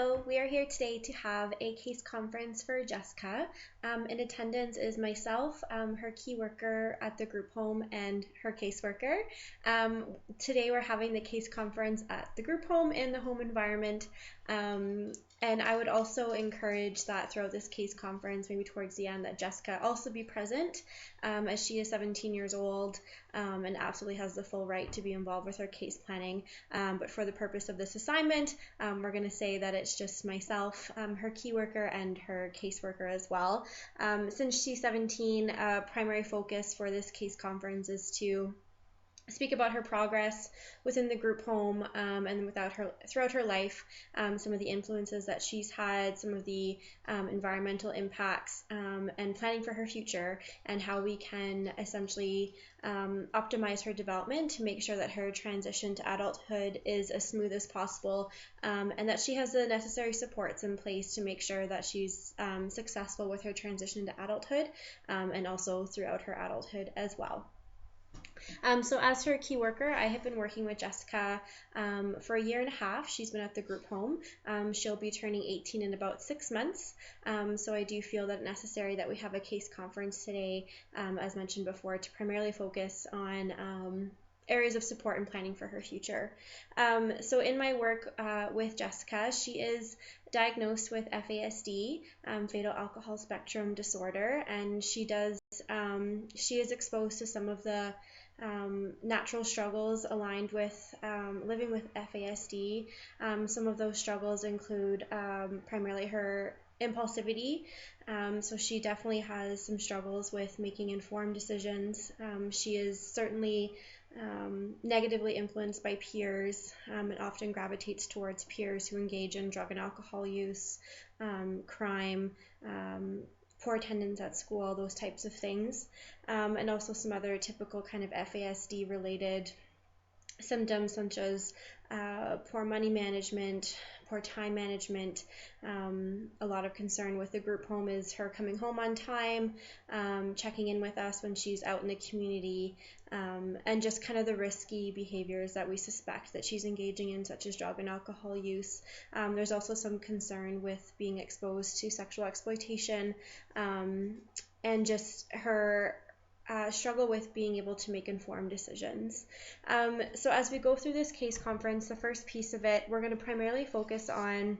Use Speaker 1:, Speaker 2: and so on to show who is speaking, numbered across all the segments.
Speaker 1: Hello, we are here today to have a case conference for Jessica. In attendance is myself, her key worker at the group home, and her caseworker. Today we're having the case conference at the group home in the home environment. And I would also encourage that throughout this case conference, maybe towards the end, that Jessica also be present, as she is 17 years old and absolutely has the full right to be involved with her case planning. But for the purpose of this assignment, we're going to say that it's just myself, her key worker, and her caseworker as well. Since she's 17, primary focus for this case conference is to speak about her progress within the group home and throughout her life, some of the influences that she's had, some of the environmental impacts, and planning for her future, and how we can essentially optimize her development to make sure that her transition to adulthood is as smooth as possible, and that she has the necessary supports in place to make sure that she's successful with her transition to adulthood, and also throughout her adulthood as well. So as her key worker, I have been working with Jessica for a year and a half. She's been at the group home. She'll be turning 18 in about 6 months. So I do feel that it's necessary that we have a case conference today, as mentioned before, to primarily focus on areas of support and planning for her future. So in my work with Jessica, she is diagnosed with FASD, fatal alcohol spectrum disorder, and she is exposed to some of the natural struggles aligned with living with FASD. Some of those struggles include primarily her impulsivity. So she definitely has some struggles with making informed decisions. She is certainly negatively influenced by peers, and often gravitates towards peers who engage in drug and alcohol use, crime, poor attendance at school, those types of things, and also some other typical kind of FASD related symptoms such as poor money management, poor time management. A lot of concern with the group home is her coming home on time, checking in with us when she's out in the community, and just kind of the risky behaviors that we suspect that she's engaging in, such as drug and alcohol use. There's also some concern with being exposed to sexual exploitation, and just her struggle with being able to make informed decisions. So as we go through this case conference, the first piece of it, we're going to primarily focus on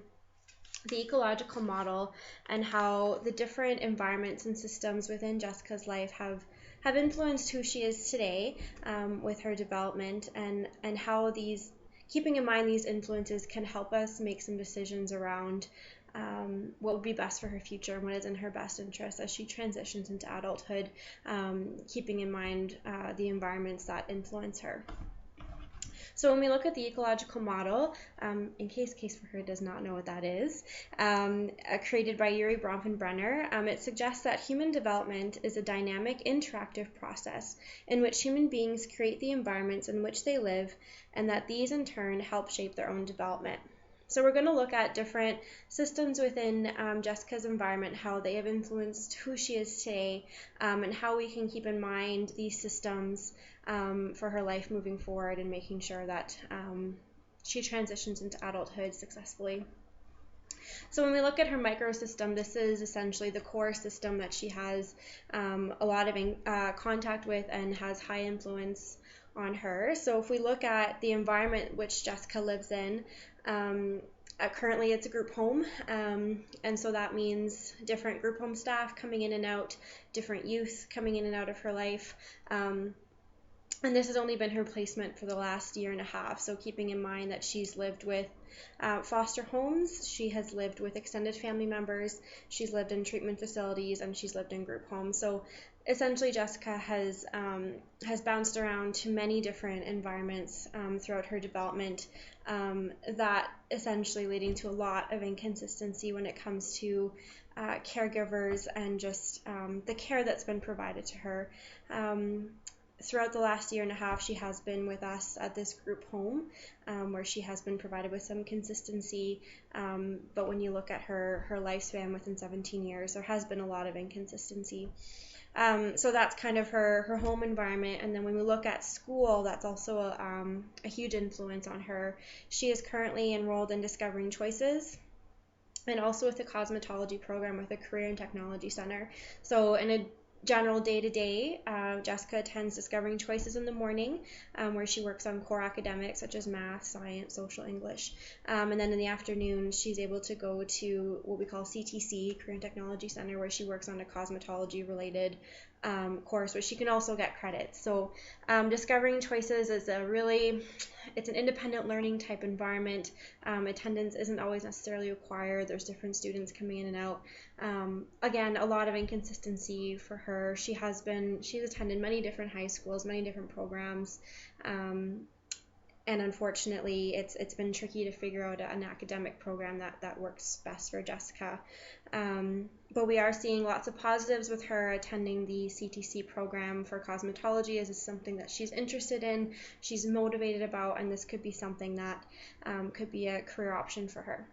Speaker 1: the ecological model and how the different environments and systems within Jessica's life have influenced who she is today, with her development, and how keeping in mind these influences can help us make some decisions around what would be best for her future and what is in her best interest as she transitions into adulthood, keeping in mind the environments that influence her. So when we look at the ecological model, in case caseworker does not know what that is, created by Urie Bronfenbrenner, it suggests that human development is a dynamic, interactive process in which human beings create the environments in which they live, and that these in turn help shape their own development. So we're going to look at different systems within Jessica's environment, how they have influenced who she is today, and how we can keep in mind these systems for her life moving forward, and making sure that she transitions into adulthood successfully. So when we look at her microsystem, this is essentially the core system that she has a lot of contact with and has high influence on her. So if we look at the environment which Jessica lives in, currently it's a group home, and so that means different group home staff coming in and out, different youth coming in and out of her life, and this has only been her placement for the last year and a half. So keeping in mind that she's lived with foster homes, she has lived with extended family members, she's lived in treatment facilities, and she's lived in group homes. So essentially Jessica has bounced around to many different environments throughout her development, that essentially leading to a lot of inconsistency when it comes to caregivers and just the care that's been provided to her. Throughout the last year and a half, she has been with us at this group home, where she has been provided with some consistency, but when you look at her lifespan within 17 years, there has been a lot of inconsistency. So that's kind of her home environment. And then when we look at school, that's also a huge influence on her. She is currently enrolled in Discovering Choices, and also with the cosmetology program with a career and technology center. So in a general day-to-day, Jessica attends Discovering Choices in the morning, where she works on core academics such as math, science, social, English. And then in the afternoon, she's able to go to what we call CTC, Career and Technology Center, where she works on a cosmetology-related course, where she can also get credits. So Discovering Choices is it's an independent learning type environment. Attendance isn't always necessarily required. There's different students coming in and out. Again, a lot of inconsistency for her. She's attended many different high schools, many different programs. And unfortunately, it's been tricky to figure out an academic program that works best for Jessica. But we are seeing lots of positives with her attending the CTC program for cosmetology, as it's something that she's interested in, she's motivated about, and this could be something that could be a career option for her.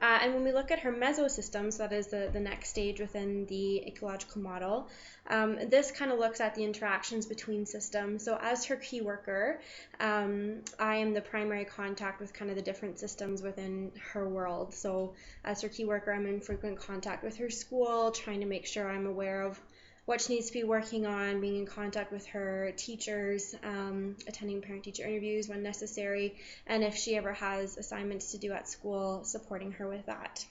Speaker 1: And when we look at her mesosystems, that is the next stage within the ecological model, this kind of looks at the interactions between systems. So as her key worker, I am the primary contact with kind of the different systems within her world. So as her key worker, I'm in frequent contact with her school, trying to make sure I'm aware of what she needs to be working on, being in contact with her teachers, attending parent-teacher interviews when necessary, and if she ever has assignments to do at school, supporting her with that.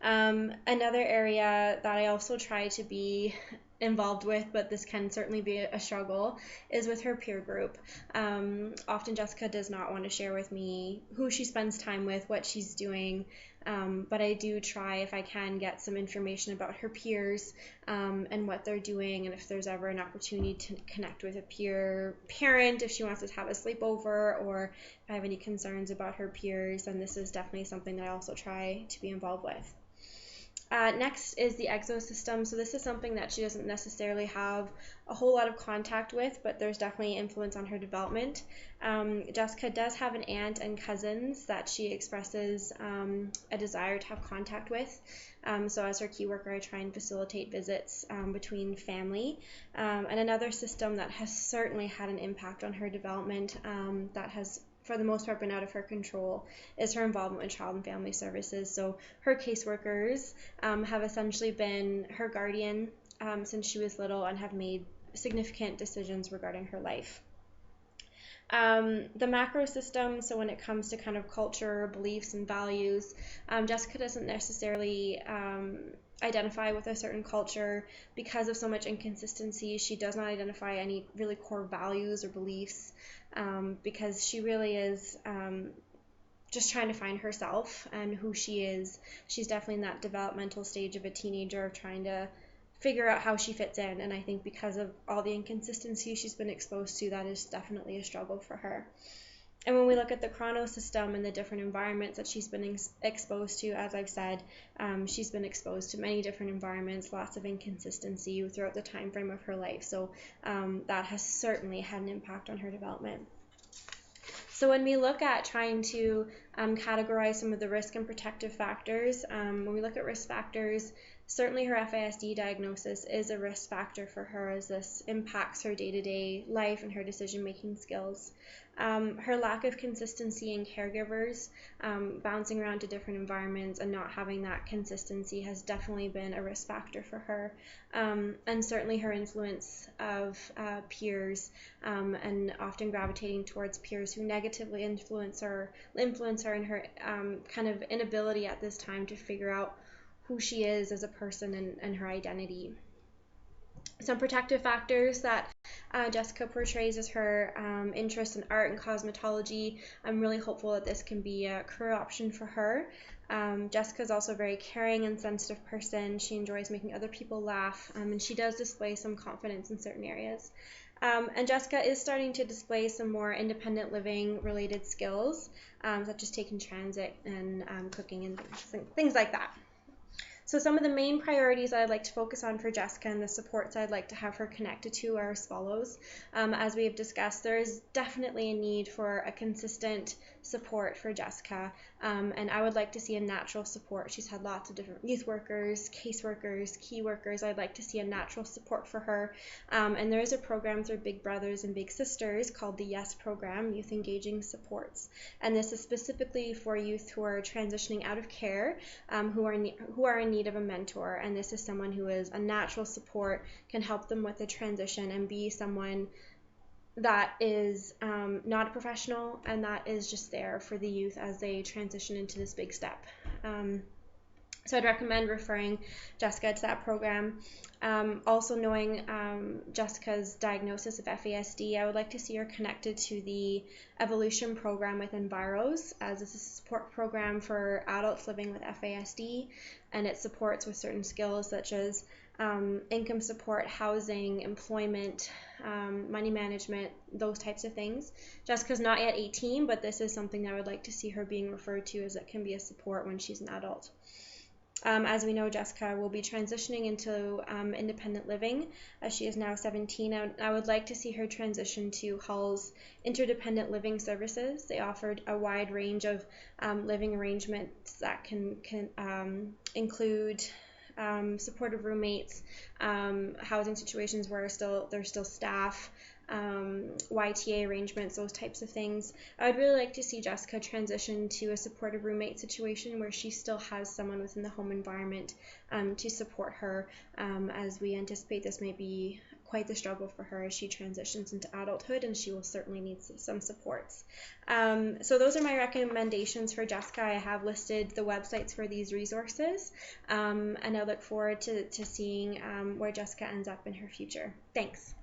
Speaker 1: Another area that I also try to be involved with, but this can certainly be a struggle, is with her peer group. Often Jessica does not want to share with me who she spends time with, what she's doing, but I do try, if I can, get some information about her peers and what they're doing, and if there's ever an opportunity to connect with a peer parent, if she wants to have a sleepover, or if I have any concerns about her peers, then this is definitely something that I also try to be involved with. Next is the exosystem. So this is something that she doesn't necessarily have a whole lot of contact with, but there's definitely influence on her development. Jessica does have an aunt and cousins that she expresses a desire to have contact with. So as her key worker, I try and facilitate visits between family. And another system that has certainly had an impact on her development that has for the most part been out of her control is her involvement with Child and Family Services. So her caseworkers have essentially been her guardian since she was little and have made significant decisions regarding her life. The macro system, so when it comes to kind of culture, beliefs, and values, Jessica doesn't necessarily identify with a certain culture because of so much inconsistency. She does not identify any really core values or beliefs because she really is just trying to find herself and who she is. She's definitely in that developmental stage of a teenager of trying to figure out how she fits in, and I think because of all the inconsistency she's been exposed to, that is definitely a struggle for her. And when we look at the chronosystem and the different environments that she's been exposed to, as I've said, she's been exposed to many different environments, lots of inconsistency throughout the time frame of her life. So that has certainly had an impact on her development. So when we look at trying to categorize some of the risk and protective factors, when we look at risk factors, certainly her FASD diagnosis is a risk factor for her as this impacts her day-to-day life and her decision-making skills. Her lack of consistency in caregivers, bouncing around to different environments and not having that consistency has definitely been a risk factor for her. And certainly her influence of peers and often gravitating towards peers who negatively influence her in her kind of inability at this time to figure out who she is as a person and her identity. Some protective factors that Jessica portrays as her interest in art and cosmetology. I'm really hopeful that this can be a career option for her. Jessica is also a very caring and sensitive person. She enjoys making other people laugh, and she does display some confidence in certain areas. And Jessica is starting to display some more independent living related skills, such as taking transit and cooking and things like that. So some of the main priorities I'd like to focus on for Jessica and the supports I'd like to have her connected to are as follows. As we have discussed, there is definitely a need for a consistent support for Jessica, and I would like to see a natural support. She's had lots of different youth workers, caseworkers, key workers. I'd like to see a natural support for her, and there is a program through Big Brothers and Big Sisters called the YES program, Youth Engaging Supports, and this is specifically for youth who are transitioning out of care, who are in need of a mentor, and this is someone who is a natural support, can help them with the transition and be someone that is not a professional and that is just there for the youth as they transition into this big step. So I'd recommend referring Jessica to that program. Also knowing Jessica's diagnosis of FASD, I would like to see her connected to the Evolution program with Enviros, as it's a support program for adults living with FASD, and it supports with certain skills such as income support, housing, employment, money management, those types of things. Jessica's not yet 18, but this is something that I would like to see her being referred to, as it can be a support when she's an adult. As we know, Jessica will be transitioning into independent living, as she is now 17. I would like to see her transition to Hull's interdependent living services. They offered a wide range of living arrangements that can include supportive roommates, housing situations where there's still staff, YTA arrangements, those types of things. I would really like to see Jessica transition to a supportive roommate situation where she still has someone within the home environment to support her, as we anticipate this may be quite the struggle for her as she transitions into adulthood, and she will certainly need some supports. So those are my recommendations for Jessica. I have listed the websites for these resources, and I look forward to seeing where Jessica ends up in her future. Thanks.